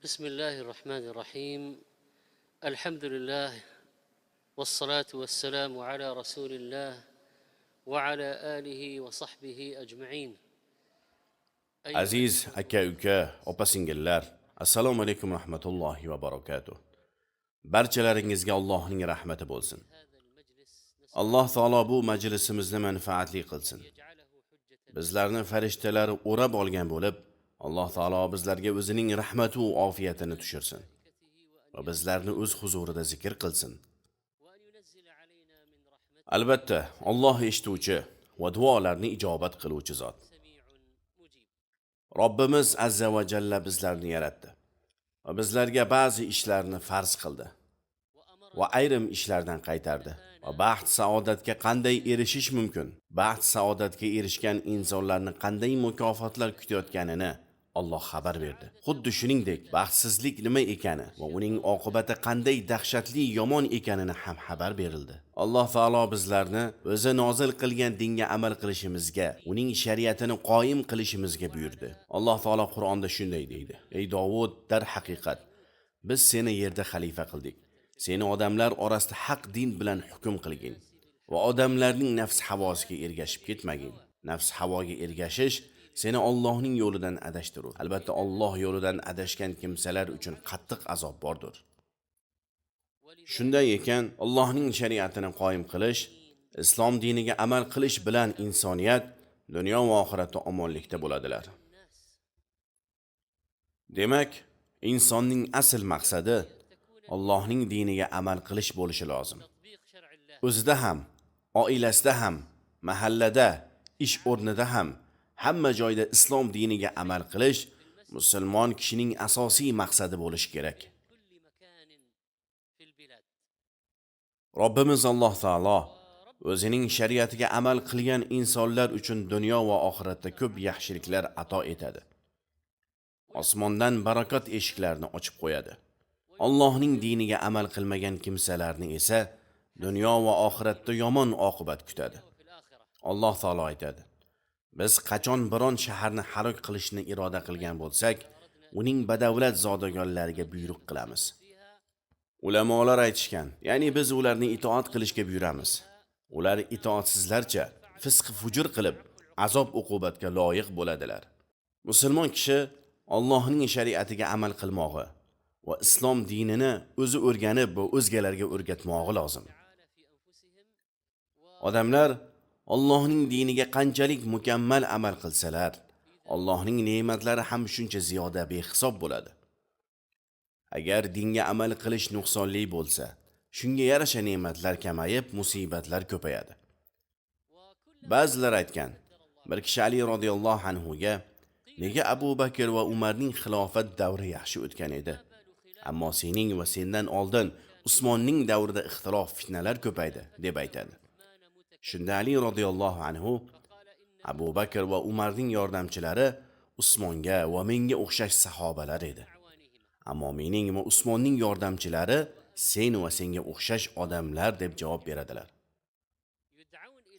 بسم الله الرحمن الرحيم. الحمد لله والصلاة والسلام على رسول الله وعلى آله وصحبه أجمعين. Aziz aka-uka, opa-singillar, assalomu alaykum rahmatullohi va barakatuh. Barchalaringizga Allohning rahmati bo'lsin. Alloh taolo bu majlisimizni manfaatli qilsin. Bizlarni farishtalari o'rab olgan bo'lib, Alloh taolo bizlarga o'zining rahmati va ofiyatini tushirsin va bizlarni o'z huzurida zikr qilsin. Albatta, Alloh eshituvchi va duolarni ijobat qiluvchi zot. Robbimiz azza va jalla bizlarni yaratdi va bizlarga ba'zi ishlarni farz qildi va ayrim ishlardan qaytardi. Va baxt saodatga qanday erishish mumkin? Baxt saodatga erishgan insonlarni qanday mukofotlar kutayotganini Alloh xabar berdi. Xuddi shuningdek, baxtsizlik nima ekani va uning oqibati qanday dahshatli yomon ekanini ham xabar berildi. Alloh taolo bizlarni o'zi nozil qilgan dinga amal qilishimizga, uning shariatini qoyim qilishimizga buyurdi. Alloh taolo Qur'onda shunday deydi: "Ey Davud, dar haqiqat biz seni yerda xalifa qildik. Seni odamlar orasida haq din bilan hukm qilgin va odamlarning nafs havosiga ergashib ketmagin. Nafs havoga ergashish seni Allohning yo'lidan adashtirur. Albatta Alloh yo'lidan adashgan kimsalar uchun qattiq azob bordir." Shunday ekan, Allohning shariatini qoyim qilish, islom diniga amal qilish bilan insoniyat dunyo va oxiratda omonlikda bo'ladilar. Demak, insonning asl maqsadi Allohning diniga amal qilish bo'lishi lozim. O'zida ham, oilasida ham, mahallada, ish o'rnida ham, hamma joyda islom diniga amal qilish musulmon kishining asosiy maqsadi bo'lishi kerak. Robbimiz Alloh taolo o'zining shariatiga amal qilgan insonlar uchun dunyo va oxiratda ko'p yaxshiliklar ato etadi. Osmondan barakot eshiklarini ochib qo'yadi. Allohning diniga amal qilmagan kimsalarni esa dunyo va oxiratda yomon oqibat kutadi. Alloh taolo aytadi: "Biz qachon biron shaharni halok qilishni iroda qilgan bo'lsak, uning badavlat zodagonlariga buyruq qilamiz." Ulamolar aytishgan, ya'ni biz ularni itoat qilishga buyuramiz. Ular itoatsizlarcha fisq fujur qilib, azob uqubatga loyiq bo'ladilar. Musulmon kishi Allohning shariatiga amal qilmog'i va islom dinini o'zi o'rganib va o'zgalarga o'rgatmog'i lozim. Odamlar Allohning diniga qanchalik mukammal amal qilsalar, Allohning ne'matlari ham shuncha ziyoda behisob bo'ladi. Agar dinga amal qilish nuqsonli bo'lsa, shunga yarasha ne'matlar kamayib, musibatlar ko'payadi. Ba'zilar aytgan, bir kishi Ali radhiyallohu anhu ga: "Nega Abu Bakr va Umarning xilofat davri yaxshi o'tgan edi? Ammo sening va sendan oldin Usmonning davrida ixtilof, fitnalar ko'paydi" deb aytadi. Shunda Ali radhiyallohu anhu: "Abu Bakr va Umarning yordamchilari Usmonga va menga o'xshash sahobalar edi. Ammo mening va Usmonning yordamchilari sen va senga o'xshash odamlar" deb javob beradilar.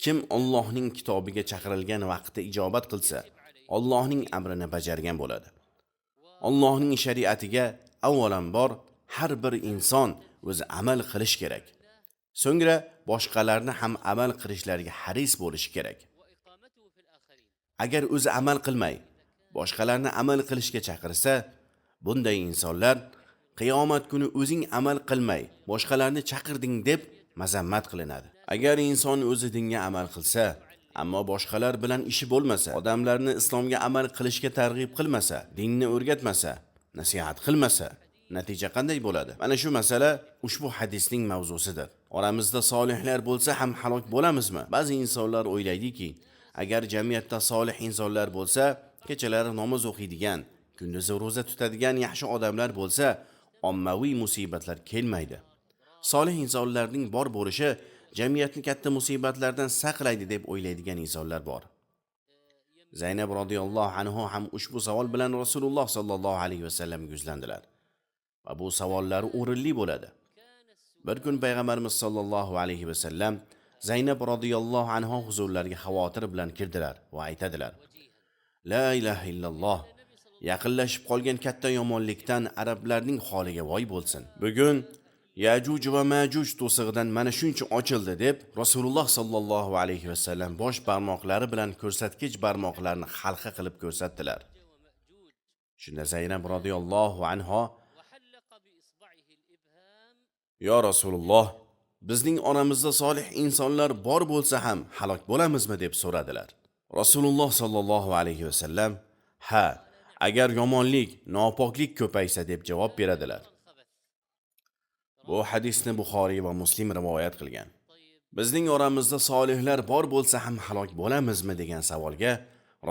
Kim Allohning kitobiga chaqirilgan vaqtda ijobat qilsa, Allohning amrini bajargan bo'ladi. Allohning shariatiga avvalambor har bir inson o'zi amal qilish kerak. So'ngra boshqalarni ham amal qilishlariga haris bo'lish kerak. Agar o'zi amal qilmay, boshqalarni amal qilishga chaqirsa, bunday insonlar qiyomat kuni o'zing amal qilmay, boshqalarni chaqirding deb mazammat qilinadi. Agar inson o'zi dinga amal qilsa, ammo boshqalar bilan ishi bo'lmasa, odamlarni islomga amal qilishga targ'ib qilmasa, dinni o'rgatmasa, nasihat qilmasa, natija qanday bo'ladi? Mana shu masala ushbu hadisning mavzusidir. Oramizda solihlar bo'lsa ham halok bo'lamizmi? Ba'zi insonlar o'ylaydiki, agar jamiyatda solih insonlar bo'lsa, kechalari namoz o'qiydigan, kunduzi roza tutadigan yaxshi odamlar bo'lsa, ommaviy musibatlar kelmaydi. Solih insonlarning bor bo'lishi jamiyatni katta musibatlardan saqlaydi deb o'ylaydigan insonlar bor. Zaynab radhiyallohu anha ham ushbu savol bilan Rasululloh sallallohu alayhi vasallamga yuzlandilar. Va bu savollar o'rinli bo'ladi. Bir kun payg'ambarimiz sallallohu alayhi vasallam Zaynab radhiyallohu anha huzurlariga xavotir bilan kirdilar va aytadilar: "La ilaha illalloh, Yaqinlashib qolgan katta yomonlikdan arablarning holiga voy bo'lsin. Bugun Yajuj va Majuj to'sig'idan mana shuncha ochildi deb Rasululloh sallallohu alayhi vasallam bosh barmoqlari bilan ko'rsatkich barmoqlarini halqa qilib ko'rsatdilar. Shunda Zaynab radhiyallohu anha: "Yo Rasululloh, bizning oramizda solih insonlar bor bo'lsa ham halok bo'lamizmi?" deb so'radilar. Rasululloh sallallohu alayhi vasallam: "Ha, agar yomonlik, nopoklik ko'paysa" deb javob beradilar. Bu hadisni Buxoriy va Muslim rivoyat qilgan. Bizning oramizda solihlar bor bo'lsa ham halok bo'lamizmi degan savolga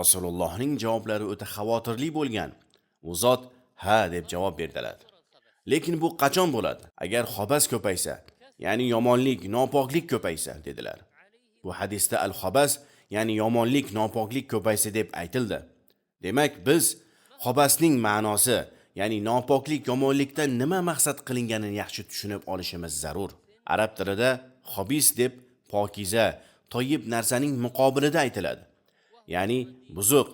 Rasulullohning javoblari o'ta xavotirli bo'lgan. U zot ha deb javob berdilar. Lekin bu qachon bo'ladi? Agar xobas ko'paysa, ya'ni yomonlik, nopoklik ko'paysa dedilar. Bu hadisda al-xobas, ya'ni yomonlik, nopoklik ko'paysa deb aytildi. Demak, biz xobasning ma'nosi, ya'ni nopoklik, yomonlikdan nima maqsad qilinganini yaxshi tushunib olishimiz zarur. Arab tilida xobis deb pokiza, toyib narsaning muqobilida aytiladi. Ya'ni buzuq,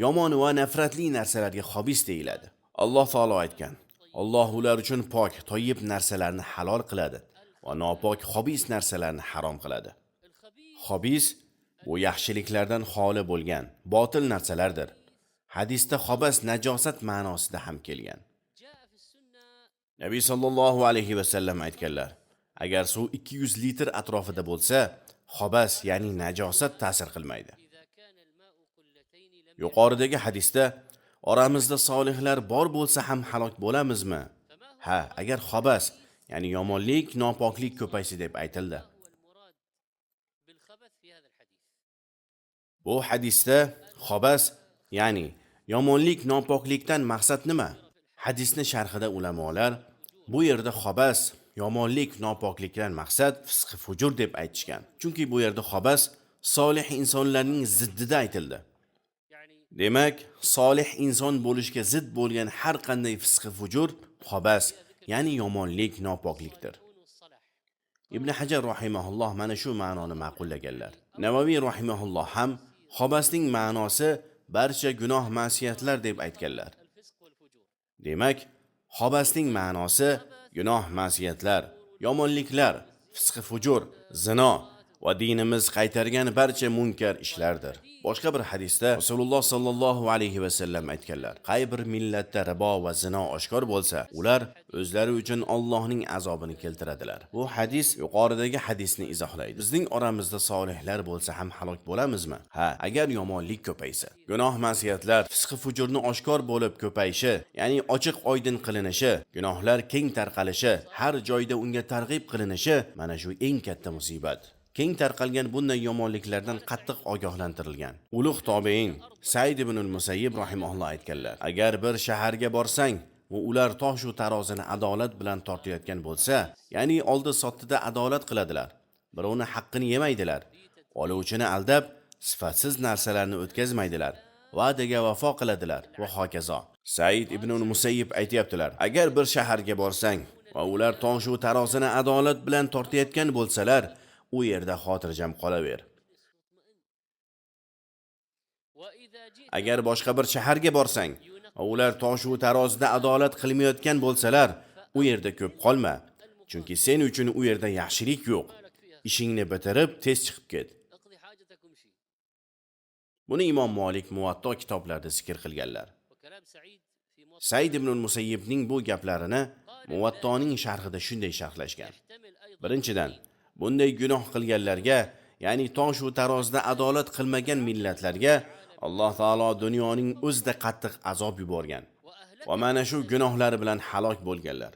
yomon va nafratli narsalarga xobis deyiladi. Alloh taolo aytgan: "Alloh ular uchun pok, toyib narsalarni halol qiladi va nopok, xobis narsalarni harom qiladi." Xobis bu yaxshiliklardan xoli bo'lgan, botil narsalardir. Hadisda xobas najosat ma'nosida ham kelgan. Nabiy sallallohu alayhi vasallam aytganlar: agar suv 200 litr atrofida bo'lsa, xobas, ya'ni najosat ta'sir qilmaydi. Yuqoridagi hadisda oramizda solihlar bor bo'lsa ham halok bo'lamizmi? Ha, agar xobas, ya'ni yomonlik, nopoklik ko'paysa deb aytildi. Bu hadisda xobas, ya'ni yomonlik, nopoklikdan maqsad nima? Hadisni sharhida ulamolar bu yerda xobas, yomonlik, nopoklikdan maqsad fisq fujur deb aytishgan. Chunki bu yerda xobas solih insonlarning ziddida aytildi. Demak, solih inson bo'lishga zid bo'lgan har qanday fisq fujur xobas, ya'ni yomonlik, nopoklikdir. Ibn Hajar rahimahulloh mana shu ma'noni ma'qullaganlar. Navaviy rahimahulloh ham xobasning ma'nosi barcha gunoh ma'siyatlar deb aytganlar. Demak, xobasning ma'nosi gunoh ma'siyatlar, yomonliklar, fisq fujur, zino va dinimiz qaytargan barcha munkar ishlardir. Boshqa bir hadisda Rasululloh sallallohu alayhi vasallam aytganlar: qay bir millatda ribo va zino oshkor bo'lsa, ular o'zlari uchun Allohning azobini keltiradilar. Bu hadis yuqoridagi hadisni izohlaydi. Bizning oramizda solihlar bo'lsa ham halok bo'lamizmi? Ha, agar yomonlik ko'paysa. Gunoh ma'siyatlar, fisq fujurni oshkor bo'lib ko'payishi, ya'ni ochiq oydin qilinishi, gunohlar keng tarqalishi, har joyda unga targ'ib qilinishi mana shu eng katta musibat. Keng tarqalgan bunday yomonliklardan qattiq ogohlantirilgan ulug' tobein Said ibn al-Musayyib rahimahulloh aytganlar: agar bir shaharga borsang va ular tosh va tarozini adolat bilan tortayotgan bo'lsa, ya'ni oldi sottida adolat qiladilar, birovni haqqini yemaydilar, oluvchini aldab sifatsiz narsalarni o'tkazmaydilar, va'daga vafo qiladilar va hokazo. Said ibn al-Musayyib aytayaptilar: agar bir shaharga borsang va ular tosh va tarozini adolat bilan tortayotgan bo'lsalar, u yerda xotirjam qolaver. Agar boshqa bir shaharga borsang va ular tosh va tarozida adolat qilmayotgan bo'lsalar, u yerda ko'p qolma, chunki sen uchun u yerda yaxshilik yo'q. Ishingni bitirib tez chiqib ket. Buni Imom Malik Muvatto kitoblarida zikr qilganlar. Said ibn Musayyibning bu gaplarini Muvattoning sharhida shunday sharhlashgan. Birinchidan, bunday gunoh qilganlarga, ya'ni tosh va tarozida adolat qilmagan millatlarga Alloh taolo dunyoning o'zida qattiq azob yuborgan va mana shu gunohlari bilan halok bo'lganlar.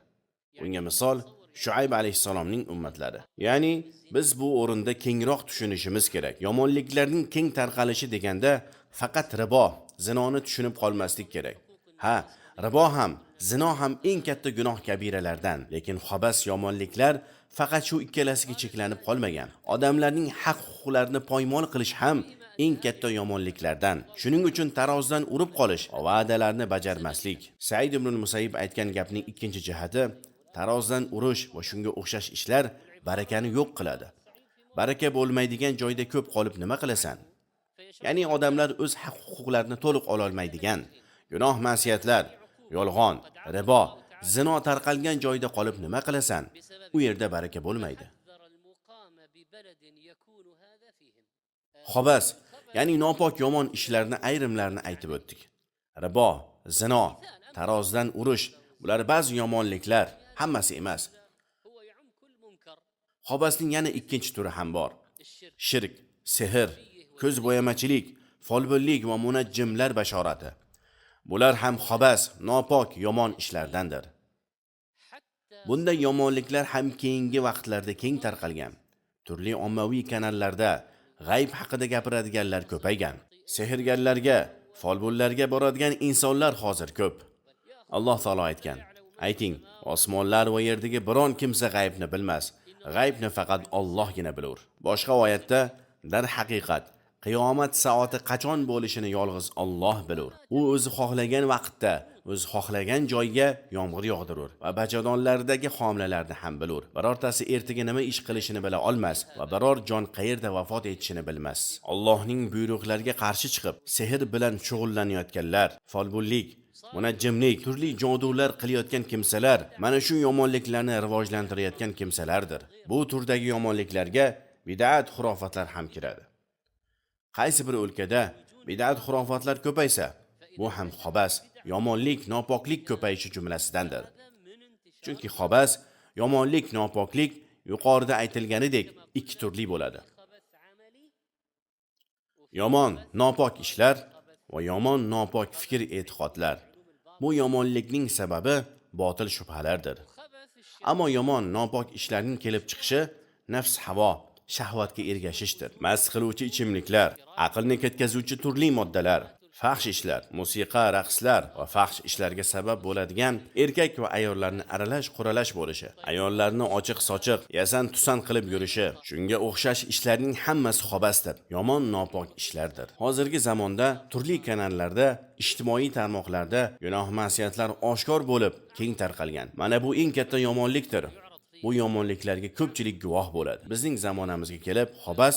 Bunga misol Shuayb alayhisalomning ummatlari. Ya'ni biz bu o'rinda kengroq tushunishimiz kerak. Yomonliklarning keng tarqalishi deganda faqat ribo, zinoni tushunib qolmaslik kerak. Ha, ribo ham, zino ham eng katta gunoh kabiralardan, lekin xobas yomonliklar faqat shu ikkalasiga cheklanib qolmagan. Odamlarning haq-huquqlarini poymol qilish ham eng katta yomonliklardan. Shuning uchun tarozidan urib qolish, va'dalarni bajarmaslik. Said ibn Musayyib aytgan gapning ikkinchi jihati, tarozidan urish va shunga o'xshash ishlar barakani yo'q qiladi. Baraka bo'lmaydigan joyda ko'p qolib nima qilasan? Ya'ni odamlar o'z haq-huquqlarini to'liq ola olmaydigan Gunoh ma'siyatlar, yolg'on, ribo, zino tarqalgan joyda qolib nima qilasan? U yerda baraka bo'lmaydi. Xobas, ya'ni nopok yomon ishlarni ayrimlarini aytib o'tdik. Ribo, zino, tarozidan urush, bular ba'zi yomonliklar, hammasi emas. Xobasning yana ikkinchi turi ham bor. Shirk, sehr, ko'z bo'yamachilik, folbinlik va munajjimlar bashorati. Bular ham xobas, nopok, yomon ishlardandir. Bunday yomonliklar ham keyingi vaqtlarda keng tarqalgan. Turli ommaviy kanallarda g'ayb haqida gapiradiganlar ko'paygan. Sehrgarlarga, folbinlarga boradigan insonlar hozir ko'p. Alloh taolo aytgan: "Ayting, osmonlar va yerdagi biron kimsa g'aybni bilmas. G'aybni faqat Allohgina bilur." Boshqa oyatda: "Dar haqiqat, qiyomat soati qachon bo'lishini yolg'iz Alloh bilur. U o'zi xohlagan vaqtda, o'zi xohlagan joyga yomg'ir yog'dirur va bachadonlardagi homilalarni ham bilur. Birortasi ertaga nima ish qilishini bila olmas va biror jon qayerda vafot etishini bilmas." Allohning buyruqlariga qarshi chiqib, sehr bilan shug'ullanayotganlar, folbinlik, munajjimlik, turli jodular qilayotgan kimsalar mana shu yomonliklarni rivojlantirayotgan kimsalardir. Bu turdagi yomonliklarga bid'at xurofotlar ham kiradi. Qaysi bir o'lkada bid'at xurofotlar ko'paysa, bu ham xobas, yomonlik, nopoklik ko'payishi jumlasidandir. Chunki xobas, yomonlik, nopoklik yuqorida aytilganidek ikki turli bo'ladi. Yomon, nopok ishlar va yomon, nopok fikr, e'tiqodlar. Bu yomonlikning sababi botil shubhalardir. Ammo yomon, nopok ishlarning kelib chiqishi nafs havo, shahvatga ergashishdir. Mast qiluvchi ichimliklar, aqlni ketkazuvchi turli moddalar, fahsh ishlar, musiqa, raqslar va fahsh ishlarga sabab bo'ladigan erkak va ayollarni aralash quralash bo'lishi, ayollarni ochiq-sochiq, yasan-tusan qilib yurishi, shunga o'xshash ishlarning hammasi xobasdir, yomon, nopok ishlardir. Hozirgi zamonda turli kanallarda, ijtimoiy tarmoqlarda gunoh ma'siyatlar oshkor bo'lib, keng tarqalgan. Mana bu eng katta yomonlikdir. Bu yomonliklarga ko'pchilik guvoh bo'ladi. Bizning zamonamizga kelib, xobas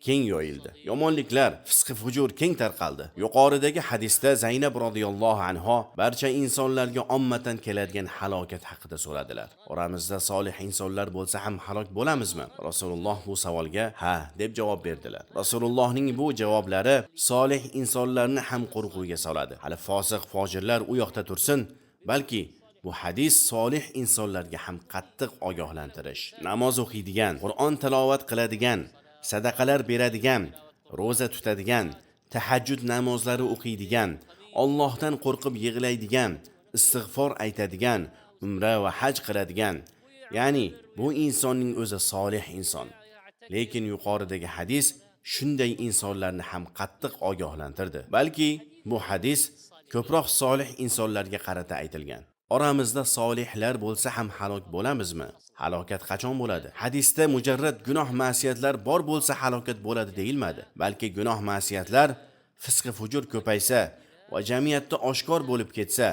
keng yoyildi. Yomonliklar, fisq fujur keng tarqaldi. Yuqoridagi hadisda Zaynab radhiyallohu anha barcha insonlarga ommatan keladigan halokat haqida so'radilar. Oramizda solih insonlar bo'lsa ham halok bo'lamizmi? Rasululloh bu savolga ha deb javob berdilar. Rasulullohning bu javoblari solih insonlarni ham qo'rquvga soladi. Hali fosiq, fojirlar u yoqda tursin, balki bu hadis solih insonlarga ham qattiq ogohlantirish. Namoz o'qiydigan, Qur'on tilovat qiladigan, sadaqalar beradigan, roza tutadigan, tahajjud namozlari o'qiydigan, Allohdan qo'rqib yig'laydigan, istig'for aytadigan, umra va haj qiladigan, ya'ni bu insonning o'zi solih inson. Lekin yuqoridagi hadis shunday insonlarni ham qattiq ogohlantirdi. Balki bu hadis ko'proq solih insonlarga qarata aytilgan. Oramizda solihlar bo'lsa ham halok bo'lamizmi? Halokat qachon bo'ladi? Hadisda mujarrad gunoh ma'siyatlar bor bo'lsa halokat bo'ladi deyilmadi. Balki gunoh ma'siyatlar, fisq fujur ko'paysa va jamiyatda oshkor bo'lib ketsa,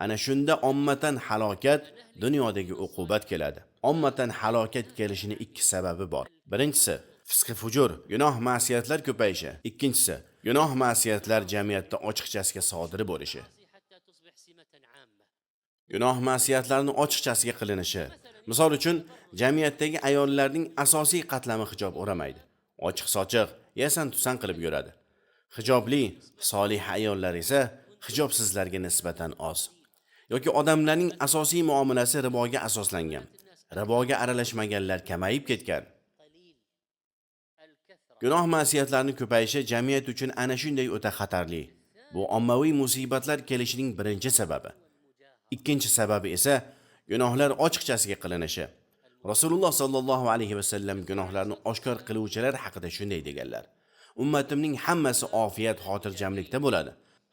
ana shunda ommatan halokat, dunyodagi uqubat keladi. Ommatan halokat kelishining ikki sababi bor. Birinchisi, fisq fujur, gunoh ma'siyatlar ko'payishi. Ikkinchisi, gunoh ma'siyatlar jamiyatda ochiqchasiga sodir bo'lishi. Gunoh ma'siyatlarni ochiqchasiga qilinishi. Misol uchun, jamiyatdagi ayollarning asosiy qatlami hijob o'ramaydi. Ochiq-sochiq, yasan-tusan qilib yuradi. Hijobli, solih ayollar esa hijobsizlarga nisbatan oz. Yoki odamlarning asosiy muomalasi riboga asoslangan. Riboga aralashmaganlar kamayib ketgan. Gunoh ma'siyatlarning ko'payishi jamiyat uchun ana shunday o'ta xatarli. Bu ommaviy musibatlar kelishining birinchi sababi. Ikkinchi sababi esa gunohlar ochiqchasiga qilinishi. Rasululloh sallallohu alayhi va sallam gunohlarni oshkor qiluvchilar haqida shunday deganlar: ummatimning hammasi ofiyat, xotirjamlikda bo'ladi.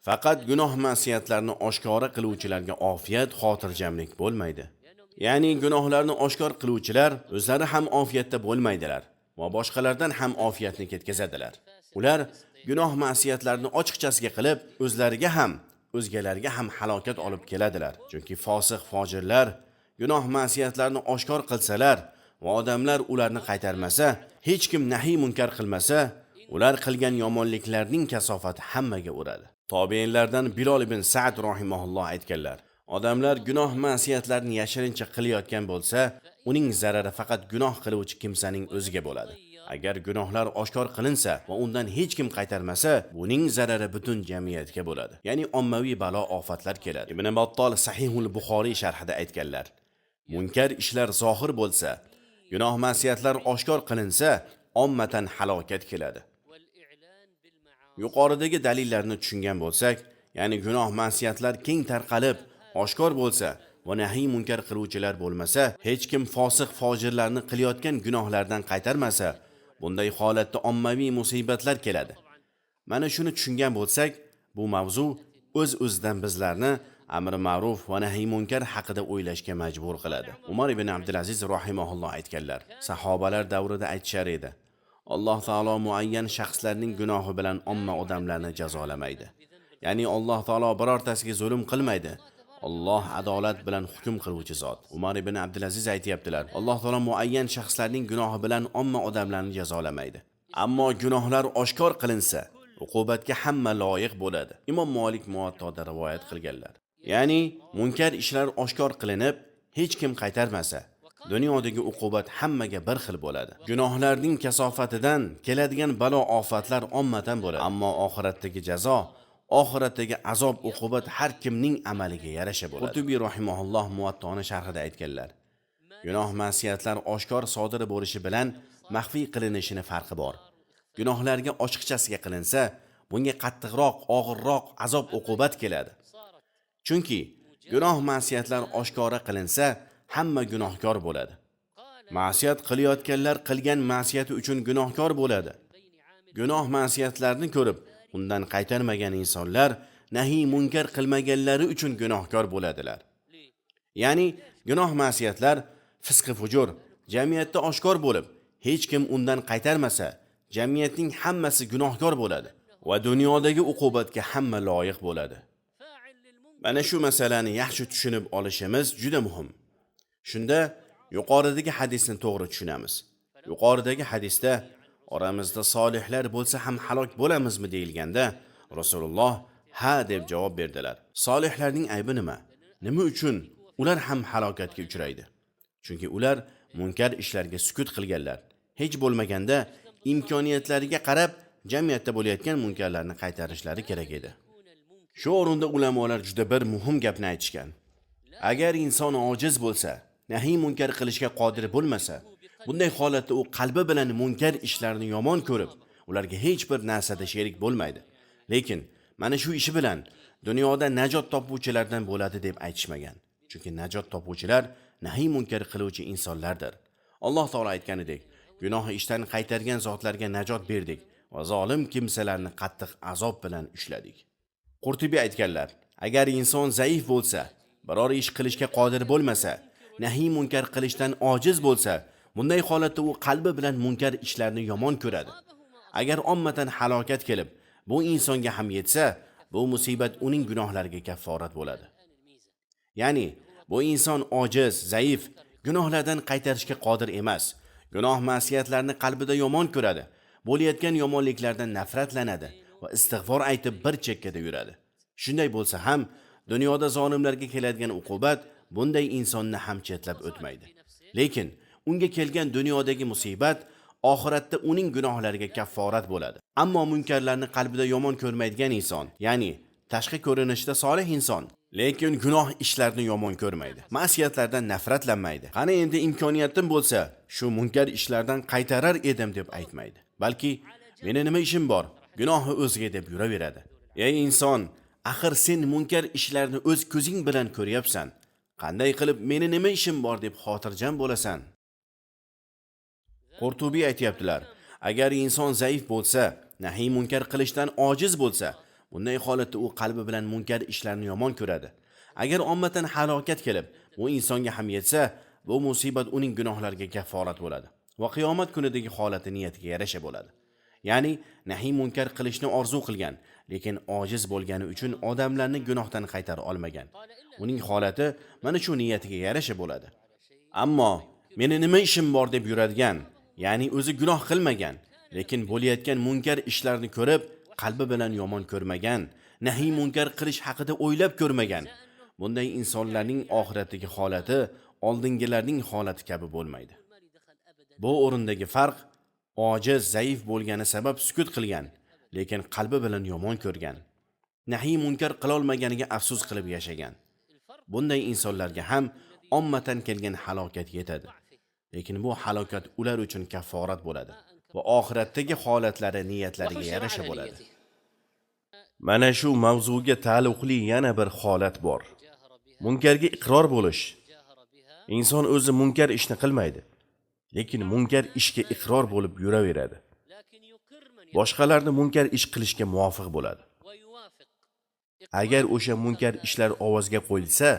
Faqat gunoh ma'siyatlarni oshkora qiluvchilarga ofiyat, xotirjamlik bo'lmaydi. Ya'ni gunohlarni oshkor qiluvchilar o'zlari ham ofiyatda bo'lmaydilar va boshqalardan ham ofiyatni ketkazadilar. Ular gunoh ma'siyatlarni ochiqchasiga qilib, o'zlariga ham o'zgalarga ham halokat olib keladilar. Chunki fosiq, fojirlar gunoh ma'siyatlarni oshkor qilsalar va odamlar ularni qaytarmasa, hech kim nahiy munkar qilmasa, ular qilgan yomonliklarning kasofati hammaga uradi. Tobeinlardan Bilol ibn Sa'd rahimahulloh aytganlar: odamlar gunoh ma'siyatlarni yashirincha qilayotgan bo'lsa, uning zarari faqat gunoh qiluvchi kimsaning o'ziga bo'ladi. Agar gunohlar oshkor qilinsa va undan hech kim qaytarmasa, buning zarari butun jamiyatga bo'ladi. Ya'ni ommaviy balo ofatlar keladi. Ibn Battol Sahihul Buxoriy sharhida aytganlar: munkar ishlar zohir bo'lsa, gunoh ma'siyatlar oshkor qilinsa, ommatan halokat keladi. Yuqoridagi dalillarni tushungan bo'lsak, ya'ni gunoh ma'siyatlar keng tarqalib, oshkor bo'lsa va nahiy munkar qiluvchilar bo'lmasa, hech kim fosiq fojirlarni qilayotgan gunohlardan qaytarmasa, bunday holatda ommaviy musibatlar keladi. Mana shuni tushungan bo'lsak, bu mavzu o'z-o'zidan bizlarni amri ma'ruf va nahiy munkar haqida o'ylashga majbur qiladi. Umar ibn Abdulaziz rahimahulloh aytganlar: sahobalar davrida aytishar edi: Alloh taolo muayyan shaxslarning gunohi bilan omma odamlarni jazolamaydi. Ya'ni Alloh taolo birortasiga zulm qilmaydi. Alloh adolat bilan hukm qiluvchi zot. Umar ibn Abdulaziz aytayaptilar: Alloh taolo muayyan shaxslarning gunohi bilan omma odamlarni jazolamaydi. Ammo gunohlar oshkor qilinsa, uqubatga hamma loyiq bo'ladi. Imom Malik Muvattoda rivoyat qilganlar. Ya'ni munkar ishlar oshkor qilinib, hech kim qaytarmasa, dunyodagi uqubat hammaga bir xil bo'ladi. Gunohlarning kasofatidan keladigan balo ofatlar ommatan bo'ladi, ammo oxiratdagi jazo, oxiratdagi azob uqubat har kimning amaliga yarasha bo'ladi. Qurtubiy rahimahulloh Muvattoni sharhida aytganlar: gunoh ma'siyatlar oshkor sodir bo'lishi bilan maxfiy qilinishini farqi bor. Gunohlarga ochiqchasiga qilinsa, bunga qattiqroq, og'irroq azob uqubat keladi. Chunki gunoh ma'siyatlar oshkora qilinsa, hamma gunohkor bo'ladi. Ma'siyat qilayotganlar qilgan ma'siyati uchun gunohkor bo'ladi. Gunoh ma'siyatlarni ko'rib, undan qaytarmagan insonlar nahiy munkar qilmaganlari uchun gunohkor bo'ladilar. Ya'ni gunoh ma'siyatlar, fisq-i fujur jamiyatda oshkor bo'lib, hech kim undan qaytarmasa, jamiyatning hammasi gunohkor bo'ladi va dunyodagi uqubatga hamma loyiq bo'ladi. Mana shu masalani yaxshi tushunib olishimiz juda muhim. Shunda yuqoridagi hadisni to'g'ri tushunamiz. Yuqoridagi hadisda oramizda solihlar bo'lsa ham halok bo'lamizmi deyilganda, Rasululloh ha deb javob berdilar. Solihlarning aybi nima? Nima uchun ular ham halokatga uchraydi? Chunki ular munkar ishlarga sukut qilganlar. Hech bo'lmaganda imkoniyatlariga qarab jamiyatda bo'layotgan munkarlarni qaytarishlari kerak edi. Shu o'rinda ulamolar juda bir muhim gapni aytishgan. Agar inson ojiz bo'lsa, nahiy munkar qilishga qodir bo'lmasa, bunday holatda u qalbi bilan munkar ishlarni yomon ko'rib, ularga hech bir narsada sherik bo'lmaydi. Lekin mana shu ishi bilan dunyoda najot topuvchilardan bo'ladi deb aytishmagan. Chunki najot topuvchilar nahiy munkar qiluvchi insonlardir. Alloh taolo aytganidek, gunoh ishdan qaytargan zotlarga najot berdik va zolim kimsalarni qattiq azob bilan ushladik. Qurtubiy aytganlar: agar inson zaif bo'lsa, biror ish qilishga qodir bo'lmasa, nahiy munkar qilishdan ojiz bo'lsa, bunday holatda u qalbi bilan munkar ishlarni yomon ko'radi. Agar ommatan halokat kelib, bu insonga ham yetsa, bu musibat uning gunohlariga kafforat bo'ladi. Ya'ni bu inson ojiz, zaif, gunohlardan qaytarishga qodir emas. Gunoh ma'siyatlarni qalbida yomon ko'radi, bo'layotgan yomonliklardan nafratlanadi va istig'for aytib bir chekkada yuradi. Shunday bo'lsa ham, dunyoda zolimlarga keladigan uqubat bunday insonni ham chetlab o'tmaydi. Lekin unga kelgan dunyodagi musibat oxiratda uning gunohlariga kafforat bo'ladi. Ammo munkarlarni qalbida yomon ko'rmaydigan inson, ya'ni tashqi ko'rinishda solih inson, lekin gunoh ishlarni yomon ko'rmaydi, ma'siyatlardan nafratlanmaydi. Qani endi imkoniyatim bo'lsa, shu munkar ishlardan qaytarar edim deb aytmaydi. Balki meni nima ishim bor, gunohi o'ziga deb yuraveradi. Ey inson, axir sen munkar ishlarni o'z ko'zing bilan ko'ryapsan. Qanday qilib meni nima ishim bor deb xotirjam bo'lasan? Qurtubiy aytayaptilar: agar inson zaif bo'lsa, nahiy munkar qilishdan ojiz bo'lsa, bunday holatda u qalbi bilan munkar ishlarni yomon ko'radi. Agar ommatan halokat kelib, bu insonga ham yetsa, bu musibat uning gunohlariga kafforat bo'ladi va qiyomat kunidagi holati niyatiga yarasha bo'ladi. Ya'ni nahiy munkar qilishni orzu qilgan, lekin ojiz bo'lgani uchun odamlarni gunohdan qaytara olmagan. Uning holati mana shu niyatiga yarasha bo'ladi. Ammo meni nima ishim bor deb yuradigan, ya'ni o'zi gunoh qilmagan, lekin bo'layotgan munkar ishlarni ko'rib, qalbi bilan yomon ko'rmagan, nahiy munkar qilish haqida o'ylab ko'rmagan. Bunday insonlarning oxiratdagi holati oldingilarning holati kabi bo'lmaydi. Bu o'rindagi farq ojiz, zaif bo'lgani sabab sukut qilgan, lekin qalbi bilan yomon ko'rgan. Nahiy munkar qila olmaganiga afsus qilib yashagan. Bunday insonlarga ham ommatan kelgan halokat yetadi. Lekin bu halokat ular uchun kafforat bo'ladi va oxiratdagi holatlari niyatlariga yarasha bo'ladi. Mana shu mavzuga taalluqli yana bir holat bor. Munkarga iqror bo'lish. Inson o'zi munkar ishni qilmaydi, lekin munkar ishga iqror bo'lib yuraveradi. Boshqalarni munkar ish qilishga muvofiq bo'ladi. Agar o'sha munkar ishlar ovozga qo'yilsa,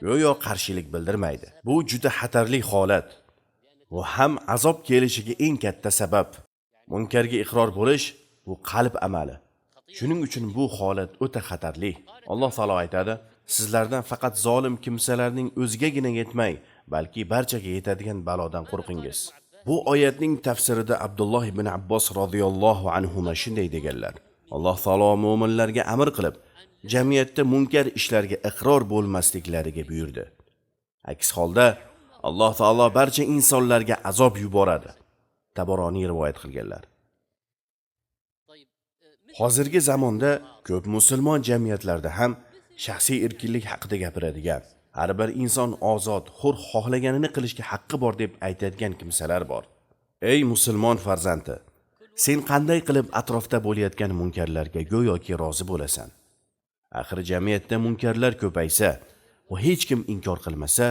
go'yo qarshilik bildirmaydi. Bu juda xatarli holat. Bu ham azob kelishiga eng katta sabab. Munkarga iqror bo'lish bu qalb amali. Shuning uchun bu holat o'ta xatarli. Alloh taolo aytadi: "Sizlardan faqat zolim kimsalarning o'zigagina yetmay, balki barchaga yetadigan balodan qo'rqingiz." Bu oyatning tafsirida Abdulloh ibn Abbos radhiyallohu anhu shunday deganlar: Alloh taolo mu'minlarga amr qilib, jamiyatda munkar ishlarga iqror bo'lmasliklariga buyurdi. Aks holda Alloh taolo barcha insonlarga azob yuboradi. Tabaroniy rivoyat qilganlar. Hozirgi zamonda ko'p musulmon jamiyatlarda ham shaxsiy erkinlik haqida gapiradigan, har bir inson ozod, hur xohlaganini qilishga haqqi bor deb aytadigan kimsalar bor. Ey musulmon farzandi, sen qanday qilib atrofda bo'layotgan munkarlarga go'yoki rozi bo'lasan? Axir jamiyatda munkarlar ko'paysa va hech kim inkor qilmasa,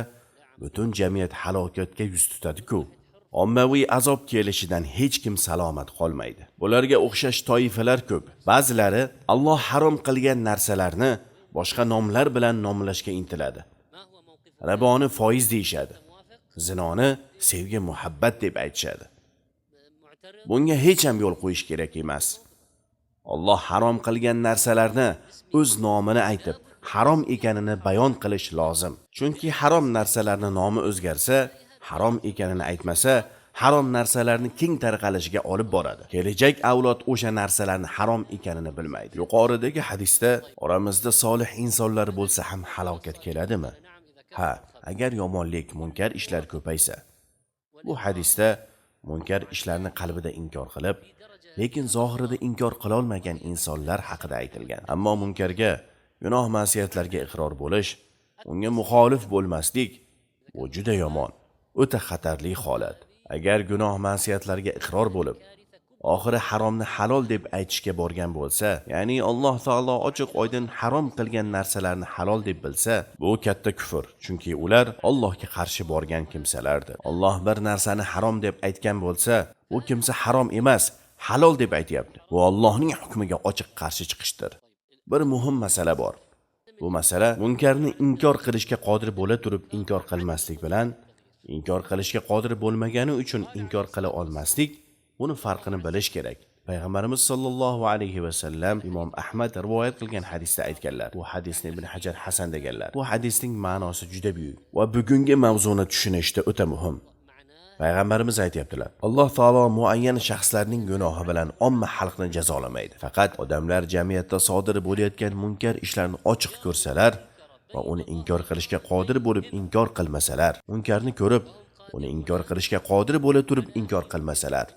butun jamiyat halokatga yuz tutadi-ku. Ommaviy azob kelishidan hech kim salomat qolmaydi. Bularga o'xshash toifalar ko'p. Ba'zilari Alloh harom qilgan narsalarni boshqa nomlar bilan nomlashga intiladi. Riboni foiz deyishadi. Zinoni sevgi, muhabbat deb aytishadi. Bunga hech ham yo'l qo'yish kerak emas. Alloh harom qilgan narsalarni o'z nomini aytib, harom ekanini bayon qilish lozim. Chunki harom narsalarning nomi o'zgarsa, harom ekanini aytmasa, harom narsalarni keng tarqalishiga olib boradi. Kelajak avlod o'sha narsalarni harom ekanini bilmaydi. Yuqoridagi hadisda oramizda solih insonlar bo'lsa ham halokat keladimi? Ha, agar yomonlik, munkar ishlar ko'paysa. Bu hadisda munkar ishlarni qalbida inkor qilib, lekin zohirida inkor qila olmagan insonlar haqida aytilgan. Ammo munkarga, gunoh ma'siyatlarga iqror bo'lish, unga muxolif bo'lmaslik, bu juda yomon, o'ta xatarli holat. Agar gunoh ma'siyatlarga iqror bo'lib, oxiri haromni halol deb aytishga borgan bo'lsa, ya'ni Alloh taolo ochiq-oydin harom qilgan narsalarni halol deb bilsa, bu katta kufr. Chunki ular Allohga qarshi borgan kimsalardir. Alloh bir narsani harom deb aytgan bo'lsa, u kimsa harom emas, halol deb aytayapti. Bu Allohning hukmiga ochiq qarshi chiqishdir. Bir muhim masala bor. Bu masala munkarni inkor qilishga qodir bo'la turib inkor qilmaslik bilan inkor qilishga qodir bo'lmagani uchun inkor qila olmaslik, buni farqini bilish kerak. Payg'ambarimiz sollallohu alayhi va sallam Imom Ahmad rivoyat qilgan hadisda aytganlar. Bu hadisni Ibn Hajar hasan deganlar. Bu hadisning ma'nosi juda buyuk va bugungi mavzuni tushunishda o'ta muhim. Payg'ambarimiz aytibdilar: Alloh taolo muayyan shaxslarning gunohi bilan omma xalqni jazolamaydi. Faqat odamlar jamiyatda sodir bo'layotgan munkar ishlarni ochiq ko'rsalar va uni inkor qilishga qodir bo'lib inkor qilmasalar, munkarni ko'rib, uni inkor qilishga qodir bo'la turib inkor qilmasalar,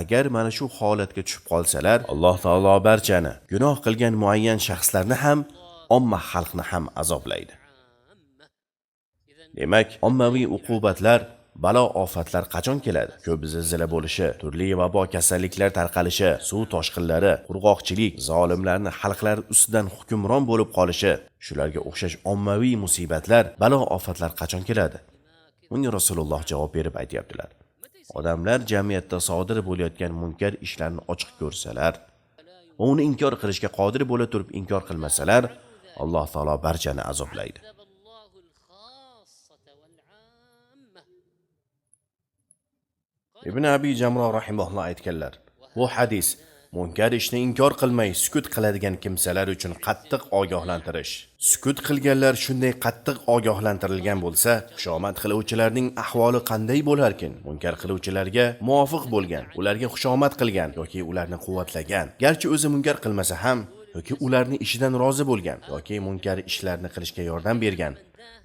agar mana shu holatga tushib qolsalar, Alloh taolo barchani, gunoh qilgan muayyan shaxslarni ham, omma xalqni ham azoblaydi. Demak, ommaviy uqubatlar, balo ofatlar qachon keladi? Ko'p zilzila bo'lishi, turli vabo kasalliklar tarqalishi, suv toshqinlari, qurg'oqchilik, zolimlarni xalqlar ustidan hukmron bo'lib qolishi, shularga o'xshash ommaviy musibatlar, balo ofatlar qachon keladi? Bunga Rasululloh javob berib aytibdilar: Odamlar jamiyatda sodir bo'layotgan munkar ishlarni ochiq ko'rsalar, uni inkor qilishga qodir bo'la turib inkor qilmasalar, Alloh taolo barchani azoblaydi. Ibn Abi Jamro rahimahulloh aytganlar: Bu hadis munkar ishni inkor qilmay sukut qiladigan kimsalar uchun qattiq ogohlantirish. Sukut qilganlar shunday qattiq ogohlantirilgan bo'lsa, xushomad qiluvchilarning ahvoli qanday bo'larkin? Munkar qiluvchilarga muvofiq bo'lgan, ularga xushomad qilgan yoki ularni quvvatlagan, garchi o'zi munkar qilmasa ham yoki ularning ishidan rozi bo'lgan yoki munkar ishlarni qilishga yordam bergan,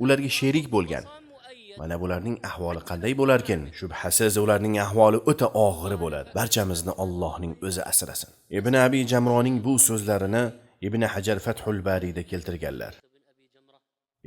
ularga sherik bo'lgan. Mana bularning ahvoli qanday bo'larkin? Shubhasiz ularning ahvoli o'ta og'ir bo'ladi. Barchamizni Allohning o'zi asrasin. Ibn Abi Jamroning bu so'zlarini Ibn Hajar Fathul Barida keltirganlar.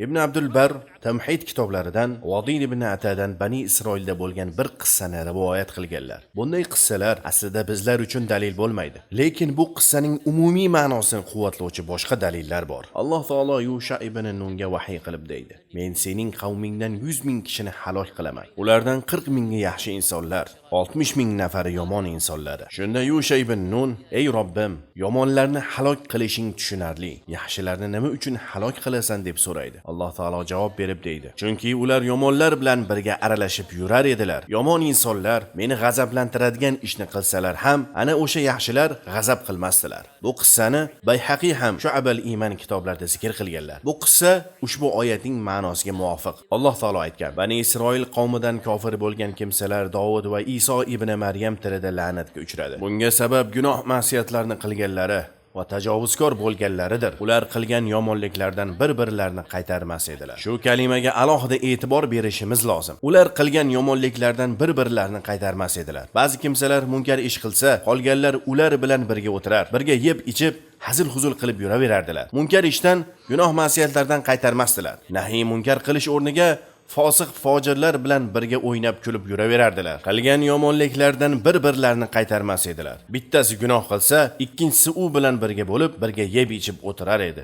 Ibn Abdul Bar Tamhid kitoblaridan Vodil ibn Atadan Bani Isroilda bo'lgan bir qissani rivoyat qilganlar. Bunday qissalar aslida bizlar uchun dalil bo'lmaydi. Lekin bu qissaning umumiy ma'nosini quvvatlovchi boshqa dalillar bor. Alloh taolo Yusha ibn Nunga vahiy qilib deydi: "Men sening qavmingdan 100 ming kishini halok qilaman. Ulardan 40 mingi yaxshi insonlar, 60 ming nafari yomon insonlari." Shunda Yusha ibn Nun: "Ey Robbim, yomonlarni halok qilishing tushunarli. Yaxshilarni nima uchun halok qilasan?" deb so'raydi. Alloh taolo javob berib deydi: "Chunki ular yomonlar bilan birga aralashib yurar edilar. Yomon insonlar meni g'azablantiradigan ishni qilsalar ham, ana o'sha yaxshilar g'azab qilmasdilar." Bu qissani Bayhaqiy ham Shu'abal Iymon kitoblarida zikr qilganlar. Bu qissa ushbu oyatning ma'nosiga muvofiq. Alloh taolo aytgan: "Bani Isroil qavmidan kofir bo'lgan kimsalar Davud va Iso ibn Maryam tilida la'natga uchradi. Bunga sabab gunoh ma'siyatlarni qilganlari va tajovuzkor bo'lganlaridir. Ular qilgan yomonliklardan bir-birlarini qaytarmas edilar." Shu kalimaga alohida e'tibor berishimiz lozim. Ular qilgan yomonliklardan bir-birlarini qaytarmas edilar. Ba'zi kimsalar munkar ish qilsa, qolganlar ular bilan birga o'tirar, birga yeb-ichib, hazil-huzul qilib yuraverardilar. Munkar ishdan, gunoh ma'siyatlardan qaytarmasdilar. Nahiy munkar qilish o'rniga fosiq fojirlar bilan birga o'ynab kulib yuraverardilar. Qilgan yomonliklardan bir-birlarini qaytarmas edilar. Bittasi gunoh qilsa, ikkinchisi u bilan birga bo'lib, birga yeb ichib o'tirar edi.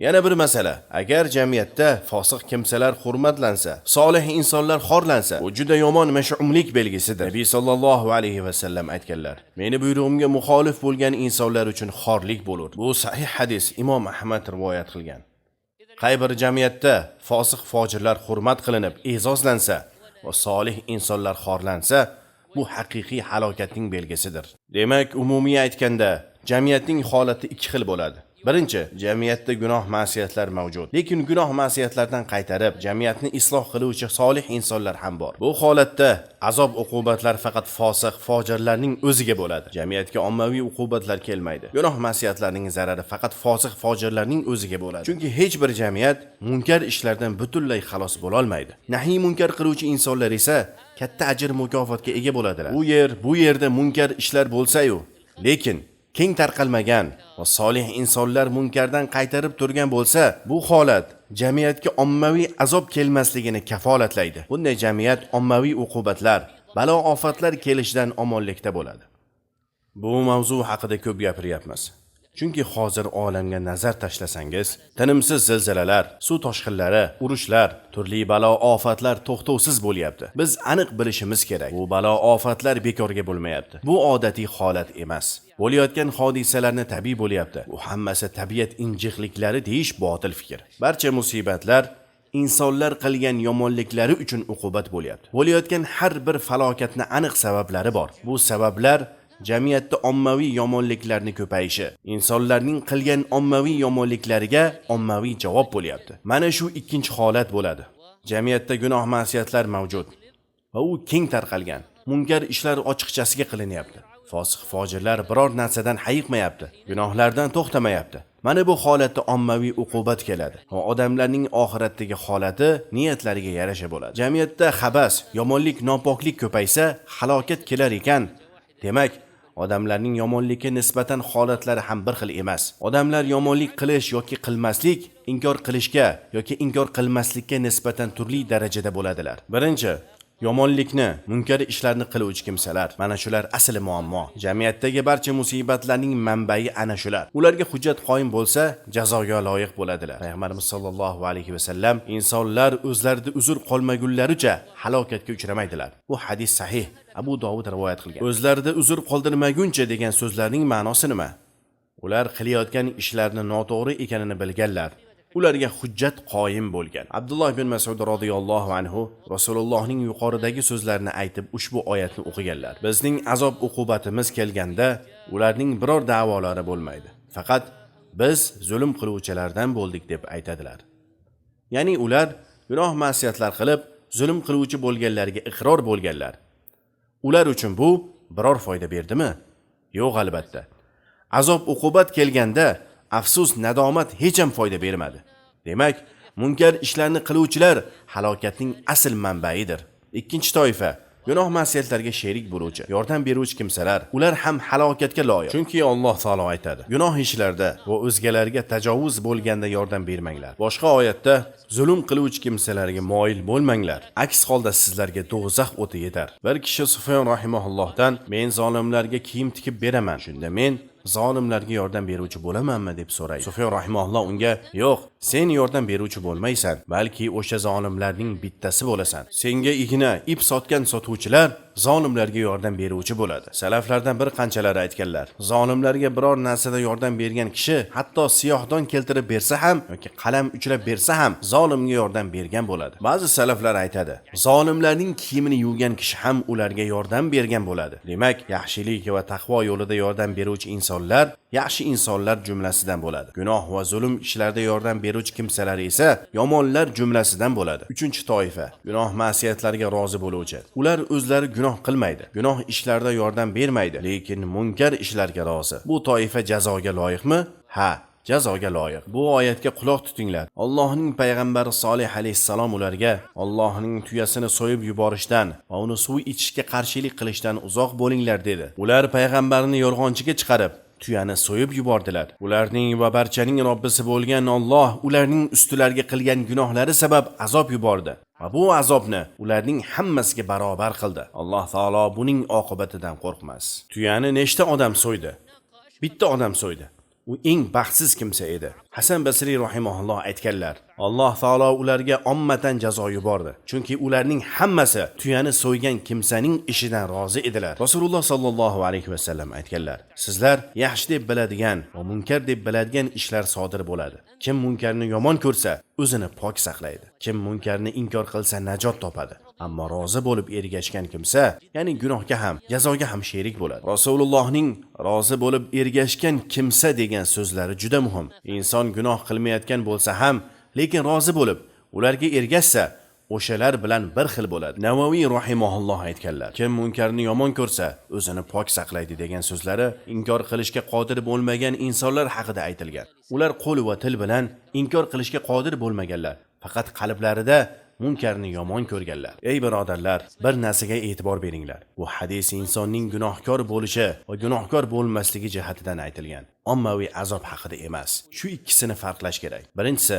Yana bir masala, agar jamiyatda fosiq kimsalar hurmatlansa, solih insonlar xorlansa, bu juda yomon mash'umlik belgisidir. Nabiy sallallohu alayhi va sallam aytganlar: "Meni buyrug'imga muxolif bo'lgan insonlar uchun xorlik bo'lur." Bu sahih hadis, Imom Ahmad rivoyat qilgan. Qay bir jamiyatda fosiq fojirlar hurmat qilinib, e'zozlansa va solih insonlar xorlansa, bu haqiqiy halokatning belgisidir. Demak, umumiy aytganda, jamiyatning holati ikki xil bo'ladi. Birinchi, jamiyatda gunoh ma'siyatlar mavjud, lekin gunoh ma'siyatlardan qaytarib, jamiyatni isloh qiluvchi solih insonlar ham bor. Bu holatda azob uqubatlar faqat fosiq fojirlarning o'ziga bo'ladi. Jamiyatga ommaviy uqubatlar kelmaydi. Gunoh ma'siyatlarning zarari faqat fosiq fojirlarning o'ziga bo'ladi. Chunki hech bir jamiyat munkar ishlardan butunlay xalos bo'la olmaydi. Nahiy munkar qiluvchi insonlar esa katta ajr mukofotga ega bo'ladilar. Bu yerda munkar ishlar bo'lsa-yu, lekin keng tarqalmagan va solih insonlar munkardan qaytarib turgan bo'lsa, bu holat jamiyatga ommaviy azob kelmasligini kafolatlaydi. Bunday jamiyat ommaviy uqubatlar, balo-ofatlar kelishidan omonlikda bo'ladi. Bu mavzu haqida ko'p gapiryapmiz. Chunki hozir olamga nazar tashlasangiz, tinimsiz zilzilalar, suv toshqinlari, urushlar, turli balo-ofatlar to'xtovsiz bo'lyapti. Biz aniq bilishimiz kerak, bu balo-ofatlar bekorga bo'lmayapti. Bu odatiy holat emas. Bo'layotgan hodisalarni tabiiy bo'lyapti. Bu hammasi tabiat injiqliklari deyish botil fikr. Barcha musibatlar insonlar qilgan yomonliklari uchun uqubat bo'lyapti. Bo'layotgan har bir falokatni aniq sabablari bor. Bu sabablar jamiyatda ommaviy yomonliklarning ko'payishi, insonlarning qilgan ommaviy yomonliklariga ommaviy javob bo'lyapti. Mana shu ikkinchi holat bo'ladi. Jamiyatda gunoh ma'siyatlar mavjud va u keng tarqalgan. Munkar ishlar ochiqchasiga qilinyapti. Fosiq fojirlar biror narsadan hayiqmayapti, gunohlardan to'xtamayapti. Mana bu holatda ommaviy uqubat keladi va odamlarning oxiratdagi holati niyatlariga yarasha bo'ladi. Jamiyatda xabas, yomonlik, nopoklik ko'paysa, halokat kelar ekan. Demak, odamlarning yomonlikka nisbatan holatlari ham bir xil emas. Odamlar yomonlik qilish yoki qilmaslik, inkor qilishga yoki inkor qilmaslikka nisbatan turli darajada bo'ladilar. Birinchi, yomonlikni, munkar ishlarni qiluvchi kimsalar, mana shular asli muammo. Jamiyatdagi barcha musibatlarning manbai ana shular. Ularga hujjat qoyim bo'lsa, jazoga loyiq bo'ladilar. Payg'ambarimiz sollallohu alayhi va sallam insonlar o'zlarida uzr qolmagunlaricha halokatga uchramaydilar. Bu hadis sahih. Abu Dovud rivoyat qilgan. O'zlarida uzr qoldirmaguncha degan so'zlarning ma'nosi nima? Ular qilayotgan ishlarni noto'g'ri ekanini bilganlar. Ularga hujjat qoyim bo'lgan. Abdulloh ibn Mas'ud radhiyallohu anhu Rasulullohning yuqoridagi so'zlarini aytib ushbu oyatni o'qiganlar. Bizning azob uqubatimiz kelganda ularning biror da'volari bo'lmaydi. Faqat biz zulm qiluvchilardan bo'ldik deb aytadilar. Ya'ni ular gunoh ma'siyatlar qilib, zulm qiluvchi bo'lganlarga iqror bo'lganlar. Ular uchun bu biror foyda berdimi? Yo'q albatta. Azob uqubat kelganda afsus, nadomat hech ham foyda bermadi. Demak, munkar ishlarni qiluvchilar halokatning asl manbaidir. Ikkinchi toifa gunoh ma'siyatlarga sherik bo'luvchi, yordam beruvchi kimsalar, ular ham halokatga loyiq. Chunki Alloh taolo aytadi: "Gunoh ishlarda va o'zgalarga tajovuz bo'lganda yordam bermanglar." Boshqa oyatda: "Zulm qiluvchi kimsalarga moyil bo'lmanglar. Aks holda sizlarga do'zax o'ti yetar." Bir kishi Sufyon rahimahullohdan: "Men zolimlarga kiyim tikib beraman. Shunda men zolimlarga yordam beruvchi bo'lamanmi?" deb so'raydi. Sufyon rahimahulloh unga: "Yo'q, sen yordam beruvchi bo'lmaysan, balki o'sha zolimlarning bittasi bo'lasan. Senga igna, ip sotgan sotuvchilar zolimlarga yordam beruvchi bo'ladi." Salaflardan bir qanchalari aytganlar: "Zolimlarga biror narsada yordam bergan kishi hatto siyohdon keltirib bersa ham yoki qalam uchlab bersa ham zolimga yordam bergan bo'ladi." Ba'zi salaflar aytadi: "Zolimlarning kiyimini yuvgan kishi ham ularga yordam bergan bo'ladi." Demak, yaxshilik va taqvo yo'lida yordam beruvchi insonlar yaxshi insonlar jumlasidan bo'ladi. Gunoh va zulm ishlarida yordam beruvchi kimsalar esa yomonlar jumlasidan bo'ladi. Uchinchi toifa gunoh ma'siyatlarga rozi bo'luvchi. Ular o'zlari gunoh qilmaydi, gunoh ishlarda yordam bermaydi, lekin munkar ishlarga rozi. Bu toifa jazoga loyiqmi? Ha, jazoga loyiq. Bu oyatga quloq tutinglar. Allohning payg'ambari Solih alayhissalom ularga Allohning tuyasini so'yib yuborishdan va uni suv ichishga qarshilik qilishdan uzoq bo'linglar dedi. Ular payg'ambarni yolg'onchiga chiqarib tuyani so'yib yubordilar. Ularning va barchaning Robbisi bo'lgan Alloh ularning ustilariga qilgan gunohlari sabab azob yubordi. Va bu azobni ularning hammasiga barobar qildi. Alloh taolo buning oqibatidan qo'rqmas. Tuyani nechta odam so'ydi? Bitta odam so'ydi. U eng baxtsiz kimsa edi. Hasan Basri rahimahulloh aytganlar: Alloh taolo ularga ommatan jazo yubordi, chunki ularning hammasi tuyani so'ygan kimsaning ishidan rozi edilar. Rasululloh sallallohu alayhi va sallam aytganlar: sizlar yaxshi deb biladigan va munkar deb biladigan ishlar sodir bo'ladi. Kim munkarni yomon ko'rsa, o'zini pok saqlaydi. Kim munkarni inkor qilsa najot topadi. Ammo rozi bo'lib ergashgan kimsa, ya'ni gunohga ham, jazoga ham sherik bo'ladi. Rasulullohning rozi bo'lib ergashgan kimsa degan so'zlari juda muhim. Inson gunoh qilmayotgan bo'lsa ham, lekin rozi bo'lib ularga ergashsa, o'shalar bilan bir xil bo'ladi. Navoiy rahimahulloh aytganlar: kim munkarni yomon ko'rsa, o'zini pok saqlaydi degan so'zlari inkor qilishga qodir bo'lmagan insonlar haqida aytilgan. Ular qo'l va til bilan inkor qilishga qodir bo'lmaganlar, faqat qalblarida munkarni yomon ko'rganlar. Ey birodarlar, bir narsaga e'tibor beringlar. Bu hadis insonning gunohkor bo'lishi va gunohkor bo'lmasligi jihatidan aytilgan. Ommaviy azob haqida emas. Shu ikkisini farqlash kerak. Birinchisi,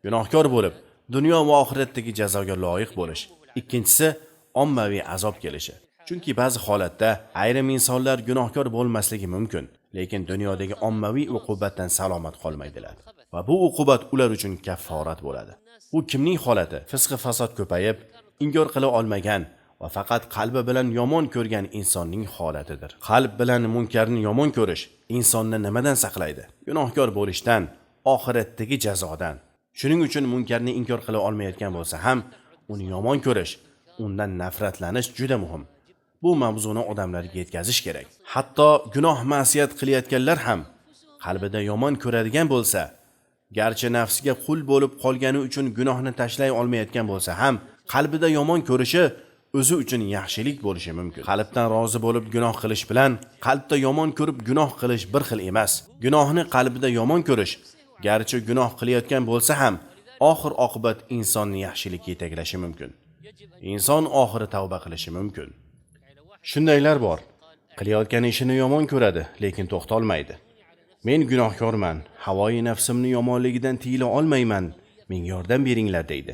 gunohkor bo'lib dunyo va oxiratdagi jazoga loyiq bo'lish. Ikkinchisi, ommaviy azob kelishi. Chunki ba'zi holatda ayrim insonlar gunohkor bo'lmasligi mumkin, lekin dunyodagi ommaviy uqubatdan salomat qolmaydilar. Va bu uqubat ular uchun kafforat bo'ladi. Bu kimning holati? Fisq fasod ko'payib, inkor qila olmagan va faqat qalbi bilan yomon ko'rgan insonning holatidir. Qalb bilan munkarni yomon ko'rish insonni nimadan saqlaydi? Gunohkor bo'lishdan, oxiratdagi jazodan. Shuning uchun munkarni inkor qila olmayotgan bo'lsa ham, uni yomon ko'rish, undan nafratlanish juda muhim. Bu mavzuni odamlarga yetkazish kerak. Hatto gunoh ma'siyat qilayotganlar ham qalbida yomon ko'radigan bo'lsa, garchi nafsiga qul bo'lib qolgani uchun gunohni tashlay olmayotgan bo'lsa ham, qalbida yomon ko'rishi o'zi uchun yaxshilik bo'lishi mumkin. Qalbdan rozi bo'lib gunoh qilish bilan qalbda yomon ko'rib gunoh qilish bir xil emas. Gunohni qalbida yomon ko'rish, garchi gunoh qilayotgan bo'lsa ham, oxir oqibat insonni yaxshilikka yetaklashi mumkin. Inson oxiri tavba qilishi mumkin. Shundaylar bor, qilayotgan ishini yomon ko'radi, lekin to'xtolmaydi. Men gunohkorman, havoi nafsimni yomonligidan tiyila olmayman, menga yordam beringlar deydi.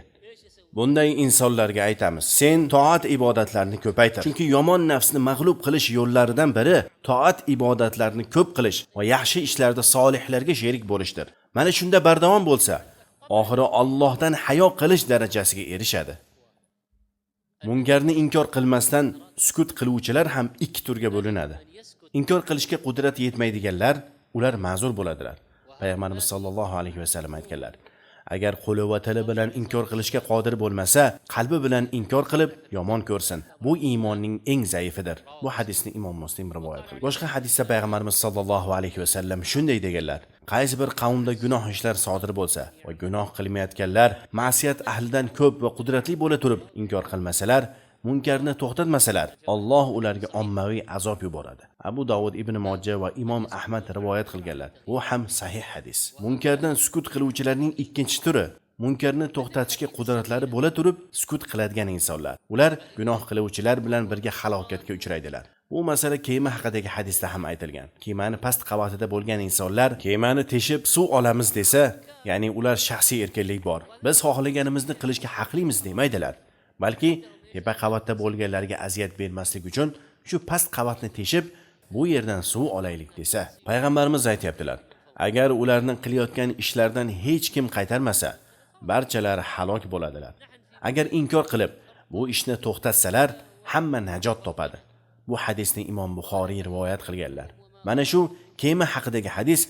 Bunday insonlarga aytamiz: sen toat ibodatlarni ko'paytir. Chunki yomon nafsni mag'lub qilish yo'llaridan biri toat ibodatlarni ko'p qilish va yaxshi ishlarda solihlarga sherik bo'lishdir. Mana shunda bardavom bo'lsa, oxiri Allohdan hayo qilish darajasiga erishadi. Munkarni inkor qilmasdan sukut qiluvchilar ham ikki turga bo'linadi. Inkor qilishga qudrat yetmaydiganlar, ular ma'zur bo'ladilar. Payg'ambarimiz sollallohu alayhi vasallam aytganlar: agar qo'li va tili bilan inkor qilishga qodir bo'lmasa, qalbi bilan inkor qilib yomon ko'rsin. Bu iymonning eng zaifidir. Bu hadisni Imom Muslim rivoyat qilgan. Boshqa hadisda Payg'ambarimiz sollallohu alayhi vasallam shunday deganlar: qaysi bir qavmda gunoh ishlar sodir bo'lsa va gunoh qilmayotganlar ma'siyat ahlidan ko'p va qudratli bo'la turib inkor qilmasalar, munkarni to'xtatmasalar, Alloh ularga ommaviy azob yuboradi. Abu Davud ibn Majah va Imom Ahmad rivoyat qilganlar. Bu ham sahih hadis. Munkardan sukut qiluvchilarning ikkinchi turi munkarni to'xtatishga qudratlari bo'la turib sukut qiladigan insonlar. Ular gunoh qiluvchilar bilan birga halokatga uchraydilar. Bu masala kema haqidagi hadisda ham aytilgan. Kemani past qavatida bo'lgan insonlar kemani teshib suv olamiz desa, ya'ni ular shaxsiy erkinlik bor. Biz xohlaganimizni qilishga haqlimiz demaydilar. Balki tepa qavatda bo'lganlarga aziyat bermaslik uchun shu past qavatni teshib bu yerdan suv olaylik desa, payg'ambarimiz aytibdilar: agar ularning qilayotgan ishlaridan hech kim qaytarmasa, barchalari halok bo'ladilar. Agar inkor qilib bu ishni to'xtatsalar, hamma najot topadi. Bu hadisni Imom Buxoriy rivoyat qilganlar. Mana shu kema haqidagi hadis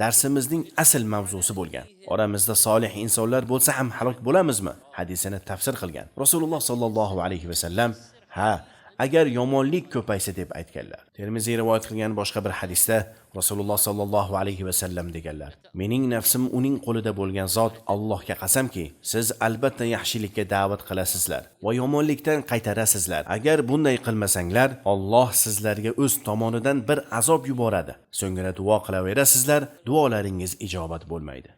darsimizning asl mavzusi bo'lgan. Oramizda solih insonlar bo'lsa ham halok bo'lamizmi? Hadisini tafsir qilgan. Rasululloh sallallohu alayhi va sallam agar yomonlik ko'paysa deb aytganlar. Termiziy rivoyat qilgan boshqa bir hadisda Rasululloh sallallohu alayhi va sallam deganlar: mening nafsim uning qo'lida bo'lgan zot Allohga qasamki, siz albatta yaxshilikka da'vat qilasizlar va yomonlikdan qaytarasizlar. Agar bunday qilmasanglar, Alloh sizlarga o'z tomonidan bir azob yuboradi. So'ngra duo qilaverasizlar, duolaringiz ijobat bo'lmaydi.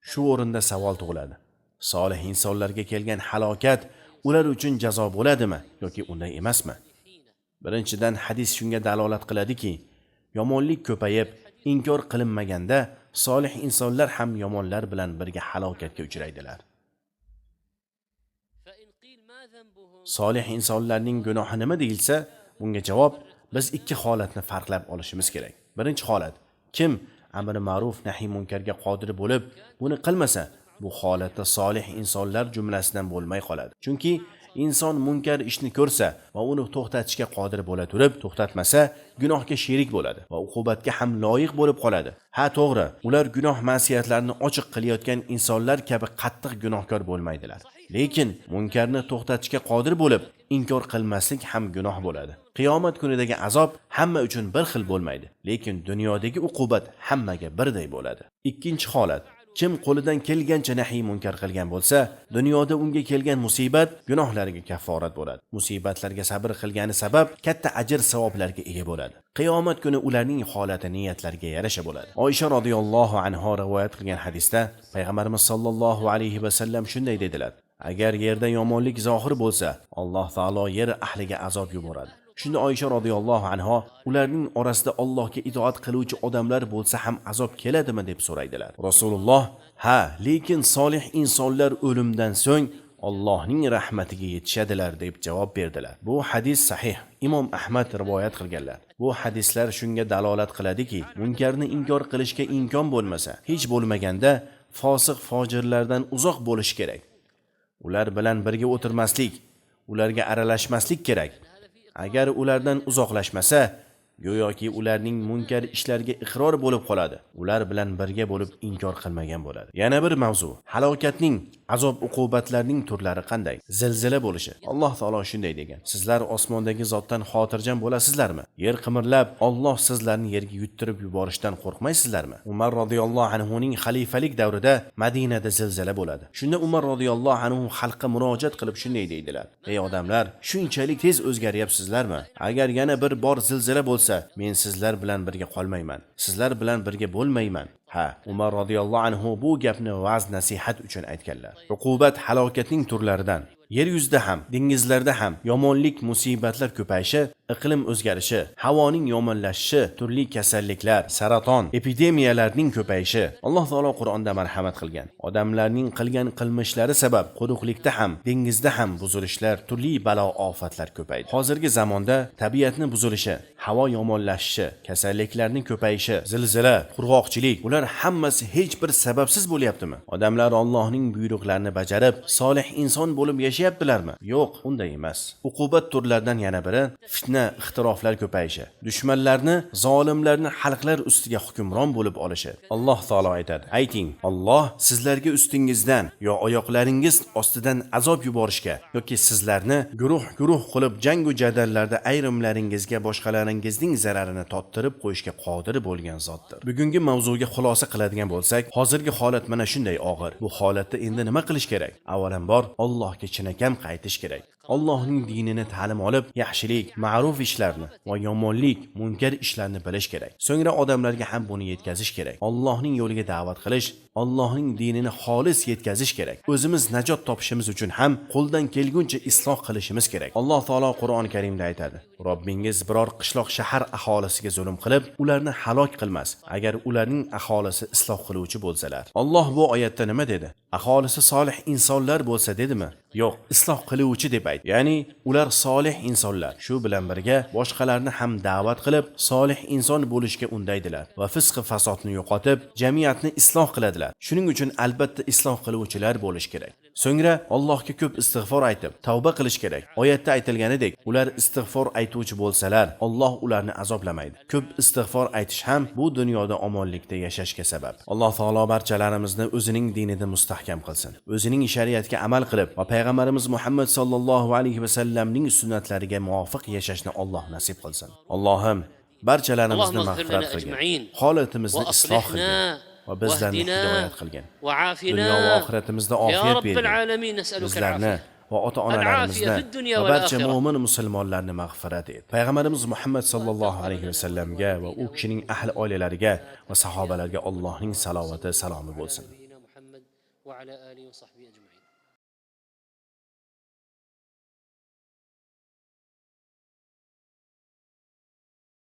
Shu o'rinda savol tug'iladi: solih insonlarga kelgan halokat ular uchun jazo bo'ladimi yoki unday emasmi? Birinchidan hadis shunga dalolat qiladiki, yomonlik ko'payib, inkor qilinmaganda solih insonlar ham yomonlar bilan birga halokatga uchraydilar. Solih insonlarning gunohi nima deyilsa, bunga javob biz ikki holatni farqlab olishimiz kerak. Birinchi holat, kim amri ma'ruf nahiy munkarga qodir bo'lib, buni qilmasa, bu holatda solih insonlar jumlasidan bo'lmay qoladi. Chunki inson munkar ishni ko'rsa va uni to'xtatishga qodir bo'la turib, to'xtatmasa, gunohga sherik bo'ladi va uqubatga ham loyiq bo'lib qoladi. Ha, to'g'ri, ular gunoh ma'siyatlarni ochiq qilayotgan insonlar kabi qattiq gunohkor bo'lmaydilar. Lekin munkarni to'xtatishga qodir bo'lib, inkor qilmaslik ham gunoh bo'ladi. Qiyomat kunidagi azob hamma uchun bir xil bo'lmaydi, lekin dunyodagi uqubat hammaga birday bo'ladi. Ikkinchi holat, kim qo'lidan kelgancha nahiy munkar qilgan bo'lsa, dunyoda unga kelgan musibat gunohlariga kafforat bo'ladi. Musibatlarga sabr qilgani sabab katta ajr savoblarga ega bo'ladi. Qiyomat kuni ularning holati niyatlariga yarasha bo'ladi. Oysha radhiyallohu anha rivoyat qilgan hadisda payg'ambarimiz sollallohu alayhi va sallam shunday dedilar: agar yerda yomonlik zohir bo'lsa, Alloh taolo yer ahliga azob yuboradi. Shunda Oysha radhiyallohu anha ularning orasida Allohga itoat qiluvchi odamlar bo'lsa ham azob keladimi deb so'raydilar. Rasululloh: ha, lekin solih insonlar o'limdan so'ng Allohning rahmatiga yetishadilar deb javob berdilar. Bu hadis sahih. Imom Ahmad rivoyat qilganlar. Bu hadislar shunga dalolat qiladiki, munkarni inkor qilishga imkon bo'lmasa, hech bo'lmaganda fosiq fojirlardan uzoq bo'lish kerak. Ular bilan birga o'tirmaslik, ularga aralashmaslik kerak. Agar ulardan uzoqlashmasa, go'yoki ularning munkar ishlarga iqror bo'lib qoladi. Ular bilan birga bo'lib inkor qilmagan bo'ladi. Yana bir mavzu, halokatning, azob uqubatlarning turlari qanday? Zilzila bo'lishi. Alloh taolo shunday degan: sizlar osmondagi zotdan xotirjam bo'lasizlarmi? Yer qimirlab, Alloh sizlarni yerga yuttirib yuborishdan qo'rqmaysizlarmi? Umar radhiyallohu anhu ning xalifalik davrida Madinada zilzila bo'ladi. Shunda Umar radhiyallohu anhu xalqqa murojaat qilib shunday deydilar: ey odamlar, shunchalik tez o'zgaryapsizlarmi? Agar yana bir bor zilzila bo'lsa, men sizlar bilan birga qolmayman. Sizlar bilan birga bo'lmayman. Ha, Umar radhiyallohu anhu bu gapni va'z nasihat uchun aytganlar. Uqubat halokatning turlaridan yer yuzida ham, dengizlarda ham yomonlik, musibatlar ko'payishi, iqlim o'zgarishi, havoning yomonlashishi, turli kasalliklar, saraton, epidemiyalarning ko'payishi. Alloh taolo Qur'onda marhamat qilgan. Odamlarning qilgan qilmishlari sabab quruqlikda ham, dengizda ham buzilishlar, turli balo ofatlar ko'paydi. Hozirgi zamonda tabiatni buzilishi, havo yomonlashishi, kasalliklarning ko'payishi, zilzila, qurg'oqchilik, ular hammasi hech bir sababsiz bo'lyaptimi? Odamlar Allohning buyruqlarini bajarib, solih inson bo'lib yashayaptilarmi? Yo'q, unday emas. Uqubat turlaridan yana biri fitna, ixtiroflar ko'payishi, dushmanlarni, zolimlarni xalqlar ustiga hukmron bo'lib olishi. Alloh taolo aytadi: ayting, Alloh sizlarga ustingizdan yo oyoqlaringiz ostidan azob yuborishga yoki sizlarni guruh qilib jang va jadallarda ayrimlaringizga boshqalaringizning zararini tottirib qo'yishga qodir bo'lgan zotdir. Bugungi mavzuga xulosa qiladigan bo'lsak, hozirgi holat mana shunday og'ir. Bu holatda endi nima qilish kerak? Avvalambor Allohga chinakam chinakam qaytish kerak. Allohning dinini ta'lim olib, yaxshilik, ma'ruf ishlarni va yomonlik, munkar ishlarni bilish kerak. So'ngra odamlarga ham buni yetkazish kerak. Allohning yo'liga da'vat qilish, Allohning dinini xolis yetkazish kerak. O'zimiz najot topishimiz uchun ham qo'ldan kelguncha isloh qilishimiz kerak. Alloh taolo Qur'oni Karimda aytadi: Robbingiz biror qishloq shahar aholisiga zulm qilib, ularni halok qilmas, agar ularning aholisi isloh qiluvchi bo'lsalar. Alloh bu oyatda nima dedi? Aholisi solih insonlar bo'lsa dedimi? Yo'q, isloh qiluvchi deb aytdi. Ya'ni ular solih insonlar. Shu bilan birga boshqalarni ham da'vat qilib, solih inson bo'lishga undaydilar va fisq fasodni yo'qotib, jamiyatni isloh qiladilar. Shuning uchun albatta isloh qiluvchilar bo'lish kerak. So'ngra Allohga ko'p istig'for aytib, tavba qilish kerak. Oyatda aytilganidek, ular istig'for aytuvchi bo'lsalar, Alloh ularni azoblamaydi. Ko'p istig'for aytish ham bu dunyoda omonlikda yashashga sabab. Alloh taolo barchalarimizni o'zining dinida mustahkam qilsin. O'zining shariatiga amal qilib va payg'ambarimiz Muhammad sallallohu alayhi va sallamning sunnatlariga muvofiq yashashni Alloh nasib qilsin. Allohim barchalarimizni mag'firat qilgin. Holatimizni isloh qilgin. va bizlarni hidoyat qilgin. Dunyo va oxiratimizda ofiyat bergin. Bizlarni va ota-onalarimizni va barcha mu'min musulmonlarni mag'firat et. Payg'ambarimiz Muhammad sallallohu alayhi va sallamga va u kishining ahli oilalariga va sahobalarga Allohning salovati, salomi bo'lsin.